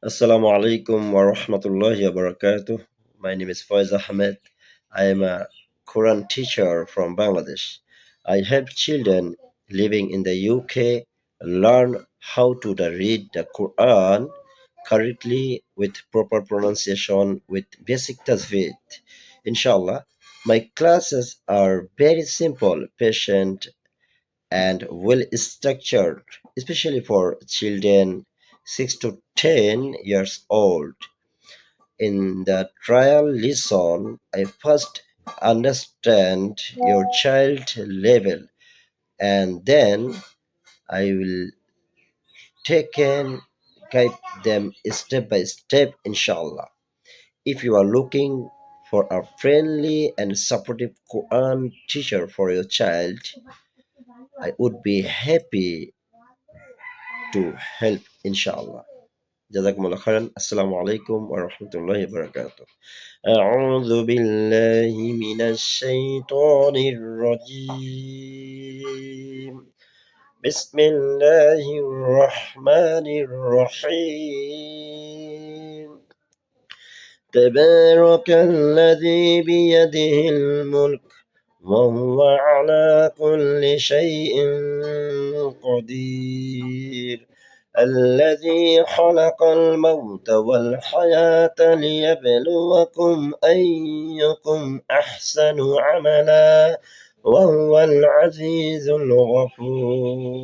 Assalamu alaikum wa rahmatullahi wa barakatuh. My name is Faiz Ahmed. I am a Quran teacher from Bangladesh. I help children living in the UK learn how to read the Quran correctly with proper pronunciation with basic tajweed. Inshallah, my classes are very simple, patient, and well structured, especially for children 6 to 10 years old. In the trial lesson, I first understand your child level and then I will take and guide them step by step, inshallah. If you are looking for a friendly and supportive Quran teacher for your child, I would be happy to help, inshallah. جزاكم الله خيرا. السلام عليكم ورحمة الله وبركاته. أعوذ بالله من الشيطان الرجيم. بسم الله الرحمن الرحيم. تبارك الذي بيده الملك وهو على كل شيء قدير الذي خلق الموت والحياة ليبلوكم أيكم أحسن عملا وهو العزيز الغفور